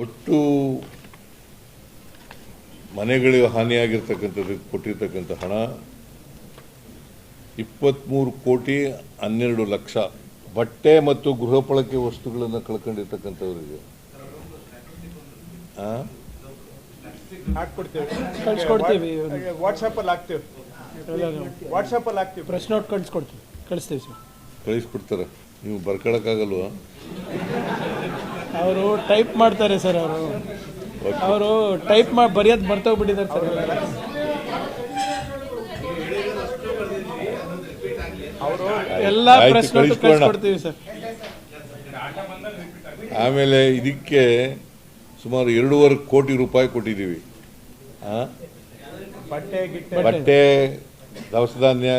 ಒಟ್ಟು ಮನೆಗಳಿಗೆ ಹಾನಿಯಾಗಿರ್ತಕ್ಕಂಥದ್ದಕ್ಕೆ ಕೊಟ್ಟಿರ್ತಕ್ಕಂಥ ಹಣ 23,12,00,000 ಬಟ್ಟೆ ಮತ್ತು ಗೃಹ ಬಳಕೆ ವಸ್ತುಗಳನ್ನು ಕಳ್ಕೊಂಡಿರ್ತಕ್ಕಂಥವರಿಗೆ ಪ್ರೆಸ್ ನೋಟ್ ಕಳಿಸ್ತೀವಿ ಸರ್. ಕಳಿಸ್ಕೊಡ್ತಾರೆ. ನೀವು ಬರ್ಕೊಳಕ್ಕಾಗಲ್ವಾ? ಅವರು ಟೈಪ್ ಮಾಡ್ತಾರೆ ಸರ್. ಅವರು ಟೈಪ್ ಬರೆಯೋದು ಮರ್ತೋಗ್ಬಿಟ್ಟಿದ್ದಾರೆ ಸರ್. ಎಲ್ಲ ಪ್ರೆಸ್ ನೋಟ್ ಕಳಿಸ್ಕೊಡ್ತೀವಿ ಸರ್. ಆಮೇಲೆ ಇದಕ್ಕೆ ಸುಮಾರು 2.5 ಕೋಟಿ ರೂಪಾಯಿ ಕೊಟ್ಟಿದ್ದೀವಿ. ಬಟ್ಟೆ, ದವಸ ಧಾನ್ಯ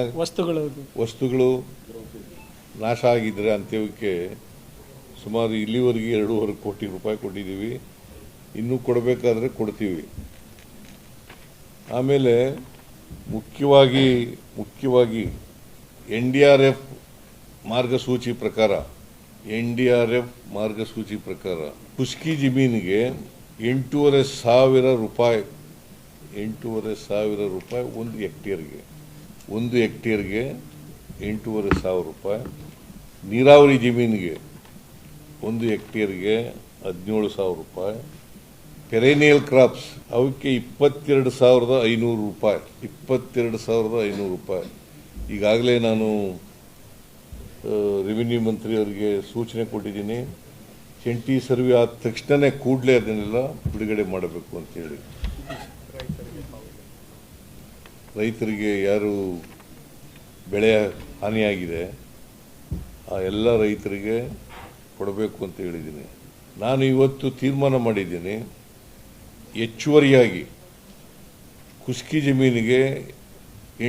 ವಸ್ತುಗಳು ನಾಶ ಆಗಿದ್ರೆ ಅಂತ್ಯವಕ್ಕೆ ಸುಮಾರು ಇಲ್ಲಿವರೆಗೆ 2.5 ಕೋಟಿ ರೂಪಾಯಿ ಕೊಟ್ಟಿದ್ದೀವಿ. ಇನ್ನೂ ಕೊಡಬೇಕಾದ್ರೆ ಕೊಡ್ತೀವಿ. ಆಮೇಲೆ ಮುಖ್ಯವಾಗಿ NDRF ಮಾರ್ಗಸೂಚಿ ಪ್ರಕಾರ ಖುಷ್ಕಿ ಜಮೀನಿಗೆ 8,500 ರೂಪಾಯಿ ಒಂದು ಹೆಕ್ಟೇರ್ಗೆ 8,500 ರೂಪಾಯಿ. ನೀರಾವರಿ ಜಮೀನಿಗೆ 1 ಹೆಕ್ಟೇರ್ಗೆ 17,000 ರೂಪಾಯಿ. ಪೆರೇನಿಯಲ್ ಕ್ರಾಪ್ಸ್ ಅವಕ್ಕೆ 22,500 ರೂಪಾಯಿ. ಈಗಾಗಲೇ ನಾನು ರೆವಿನ್ಯೂ ಮಂತ್ರಿಯವರಿಗೆ ಸೂಚನೆ ಕೊಟ್ಟಿದ್ದೀನಿ. ಜಂಟಿ ಸರ್ವೆ ಆದ ತಕ್ಷಣನೇ ಕೂಡಲೇ ಅದನ್ನೆಲ್ಲ ಬಿಡುಗಡೆ ಮಾಡಬೇಕು ಅಂತೇಳಿ. ರೈತರಿಗೆ ಯಾರು ಬೆಳೆ ಹಾನಿಯಾಗಿದೆ ಆ ಎಲ್ಲ ರೈತರಿಗೆ ಕೊಡಬೇಕು ಅಂತ ಹೇಳಿದ್ದೀನಿ. ನಾನು ಇವತ್ತು ತೀರ್ಮಾನ ಮಾಡಿದ್ದೀನಿ, ಹೆಚ್ಚುವರಿಯಾಗಿ ಖುಷ್ಕಿ ಜಮೀನಿಗೆ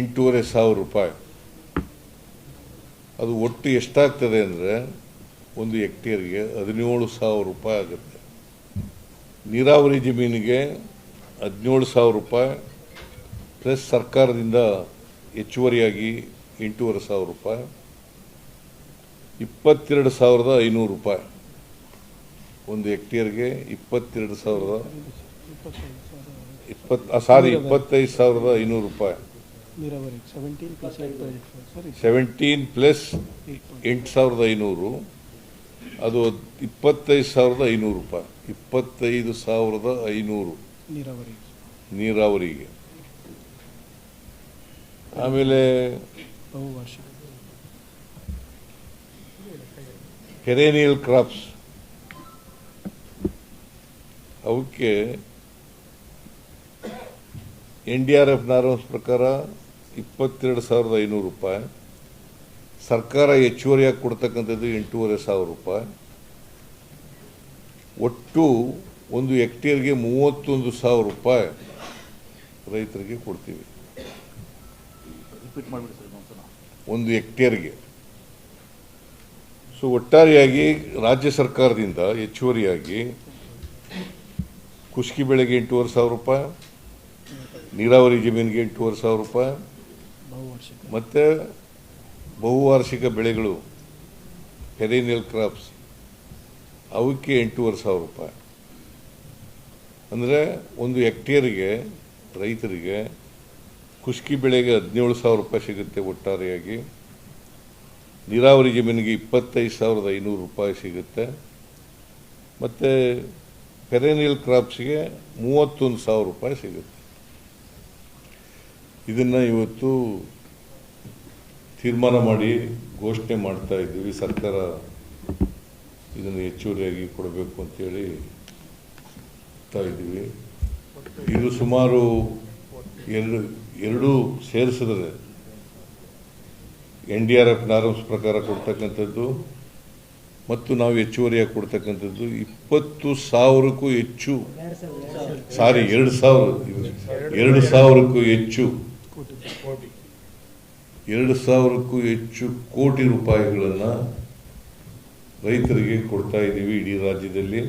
8,500 ರೂಪಾಯಿ. ಅದು ಒಟ್ಟು ಎಷ್ಟಾಗ್ತದೆ ಅಂದರೆ 1 ಹೆಕ್ಟೇರ್ಗೆ 17,000 ರೂಪಾಯಿ ಆಗುತ್ತೆ. ನೀರಾವರಿ ಜಮೀನಿಗೆ 17,000 ರೂಪಾಯಿ ಪ್ಲಸ್ ಸರ್ಕಾರದಿಂದ ಹೆಚ್ಚುವರಿಯಾಗಿ 8,500 ರೂಪಾಯಿ, 22,500 ರೂಪಾಯಿ 1 ಹೆಕ್ಟೇರ್ಗೆ. 25,500 ರೂಪಾಯಿ. 17 ಪ್ಲಸ್ 8,500 ಅದು 25,500 ರೂಪಾಯಿ. 25,500 ನೀರಾವರಿಗೆ. ಆಮೇಲೆ ಪೆರೇನಿಯಲ್ ಕ್ರಾಪ್ಸ್ ಅವಕ್ಕೆ NDRF ನಾರ್ಮ್ಸ್ ಪ್ರಕಾರ 22,500 ರೂಪಾಯಿ. ಸರ್ಕಾರ ಹೆಚ್ಚುವರಿಯಾಗಿ ಕೊಡ್ತಕ್ಕಂಥದ್ದು 8,500 ರೂಪಾಯಿ. ಒಟ್ಟು 1 ಹೆಕ್ಟೇರ್ಗೆ 31,000 ರೂಪಾಯಿ ರೈತರಿಗೆ ಕೊಡ್ತೀವಿ. 1 ಹೆಕ್ಟೇರ್ಗೆ. ಸೊ ಒಟ್ಟಾರೆಯಾಗಿ ರಾಜ್ಯ ಸರ್ಕಾರದಿಂದ ಹೆಚ್ಚುವರಿಯಾಗಿ ಖುಷ್ಕಿ ಬೆಳೆಗೆ 8,500 ರೂಪಾಯಿ, ನೀರಾವರಿ ಜಮೀನಿಗೆ 8,500 ರೂಪಾಯಿ, ಮತ್ತು ಬಹುವಾರ್ಷಿಕ ಬೆಳೆಗಳು ಪೆರೇನಿಯಲ್ ಕ್ರಾಪ್ಸ್ ಅವಕ್ಕೆ 8,500 ರೂಪಾಯಿ. ಅಂದರೆ 1 ಹೆಕ್ಟೇರಿಗೆ ರೈತರಿಗೆ ಖುಷ್ಕಿ ಬೆಳೆಗೆ 17,000 ರೂಪಾಯಿ ಸಿಗುತ್ತೆ ಒಟ್ಟಾರೆಯಾಗಿ. ನೀರಾವರಿ ಜಮೀನಿಗೆ 25,500 ರೂಪಾಯಿ ಸಿಗುತ್ತೆ. ಮತ್ತು ಪೆರೇನಿಯಲ್ ಕ್ರಾಪ್ಸ್ಗೆ 31,000 ರೂಪಾಯಿ ಸಿಗುತ್ತೆ. ಇದನ್ನು ಇವತ್ತು ತೀರ್ಮಾನ ಮಾಡಿ ಘೋಷಣೆ ಮಾಡ್ತಾ ಇದ್ದೀವಿ. ಸರ್ಕಾರ ಇದನ್ನು ಹೆಚ್ಚುವರಿಯಾಗಿ ಕೊಡಬೇಕು ಅಂತೇಳಿ ಇದ್ದೀವಿ. ಇದು ಸುಮಾರು ಎರಡು ಸೇರಿಸಿದ್ರೆ NDRF ನಾರ್ಮ್ಸ್ ಪ್ರಕಾರ ಕೊಡ್ತಕ್ಕಂಥದ್ದು ಮತ್ತು ನಾವು ಹೆಚ್ಚುವರಿಯಾಗಿ ಕೊಡ್ತಕ್ಕಂಥದ್ದು 20,000ಕ್ಕೂ ಹೆಚ್ಚು, 2,000ಕ್ಕೂ ಹೆಚ್ಚು 2,000ಕ್ಕೂ ಹೆಚ್ಚು ಕೋಟಿ ರೂಪಾಯಿಗಳನ್ನು ರೈತರಿಗೆ ಕೊಡ್ತಾ ಇದ್ದೀವಿ ಇಡೀ ರಾಜ್ಯದಲ್ಲಿ.